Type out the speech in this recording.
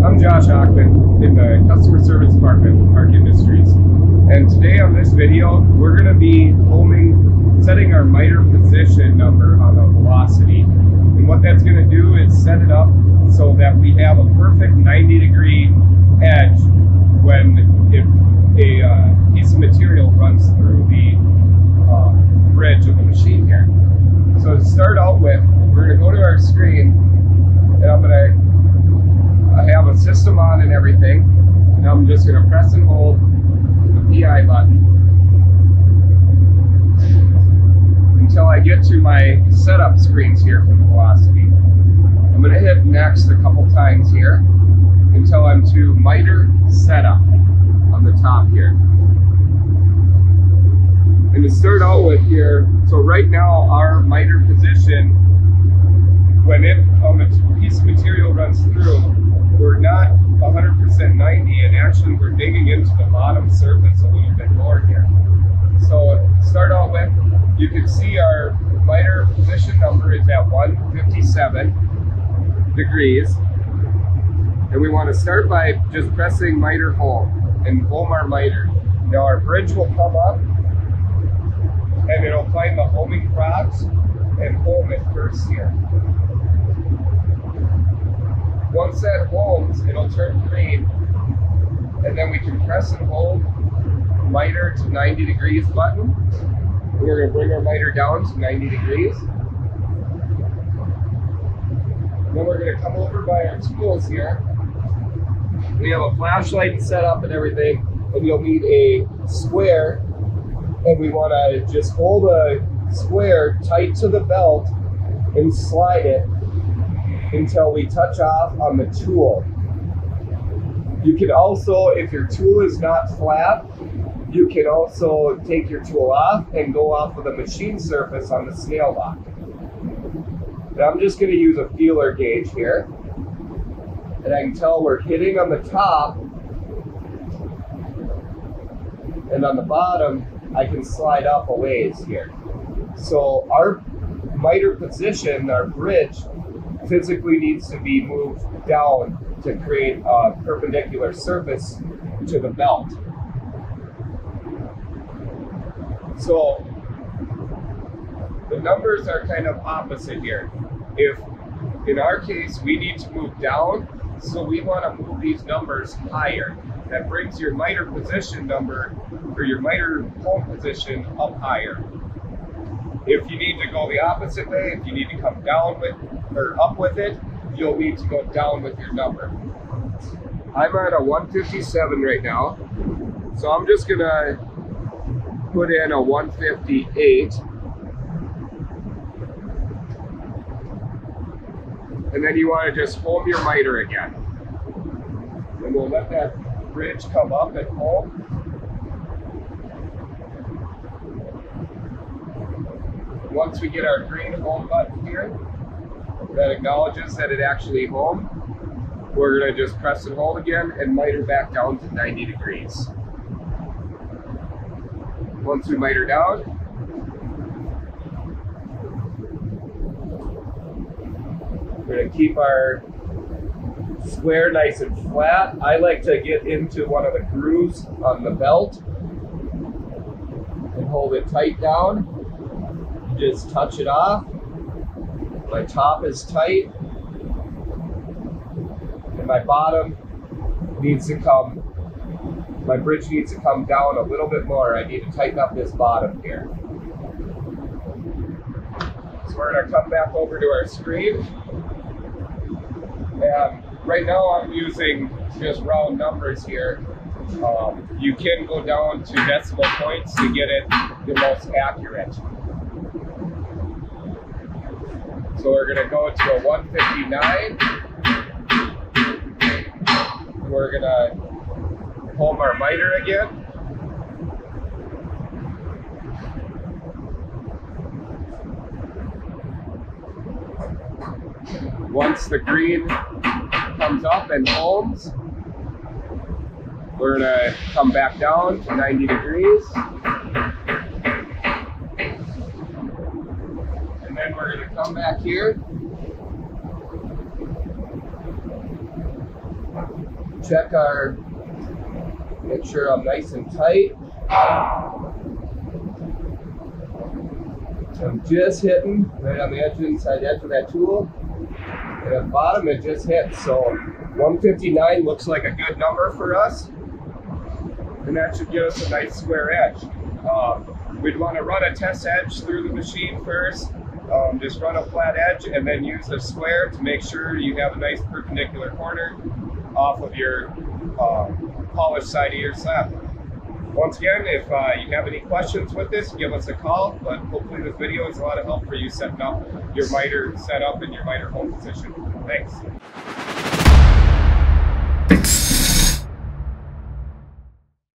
I'm Josh Hockman in the Customer Service Department of Park Industries. And today on this video, we're going to be setting our miter position number on the Velocity. And what that's going to do is set it up so that we have a perfect 90-degree edge when a piece of material runs through the bridge of the machine here. So to start out with, we're going to go to our screen, and I'm going to have a system on and everything. Now I'm just going to press and hold the PI button until I get to my setup screens here for the Velocity. I'm going to hit next a couple times here until I'm to miter setup on the top here. And to start out with here, so right now our miter position, when a piece of material runs through, we're not 100% 90, and actually we're digging into the bottom surface a little bit more here. So to start out with, you can see our miter position number is at 157 degrees. And we want to start by just pressing miter home and home our miter. Now our bridge will come up and it'll find the homing props and home it first here. Once that homes, it'll turn green, and then we can press and hold miter to 90 degrees button. And we're going to bring our miter down to 90 degrees. Then we're going to come over by our tools here. We have a flashlight set up and everything, and you'll need a square, and we want to just hold a square tight to the belt and slide it until we touch off on the tool. You can also, if your tool is not flat, you can also take your tool off and go off of the machine surface on the snail lock. And I'm just going to use a feeler gauge here, and I can tell we're hitting on the top, and on the bottom I can slide up a ways here. So our miter position, our bridge, physically needs to be moved down to create a perpendicular surface to the belt. So the numbers are kind of opposite here. If in our case we need to move down, so we want to move these numbers higher. That brings your miter position number, or your miter home position, up higher. If you need to go the opposite way, if you need to come down with or up with it, you'll need to go down with your number. I'm at a 157 right now, so I'm just gonna put in a 158, and then you want to just home your miter again, and we'll let that bridge come up and home. Once we get our green home button here, that acknowledges that it actually home, we're going to just press and hold again and miter back down to 90 degrees. Once we miter down, we're going to keep our square nice and flat. I like to get into one of the grooves on the belt and hold it tight down. Just touch it off. My top is tight, and my bottom needs to come, my bridge needs to come down a little bit more. I need to tighten up this bottom here. So we're going to come back over to our screen, and right now I'm using just round numbers here. You can go down to decimal points to get it the most accurate. So we're going to go to a 159. We're going to home our miter again. Once the green comes up and homes, we're going to come back down to 90 degrees. And then we're going to come back here check make sure I'm nice and tight. I'm just hitting right on the inside edge of that tool. And at the bottom it just hits. So 159 looks like a good number for us. And that should give us a nice square edge. We'd want to run a test edge through the machine first. Just run a flat edge and then use the square to make sure you have a nice perpendicular corner off of your polished side of your slab. Once again, if you have any questions with this, give us a call, but hopefully this video is a lot of help for you setting up your miter setup in your miter home position. Thanks.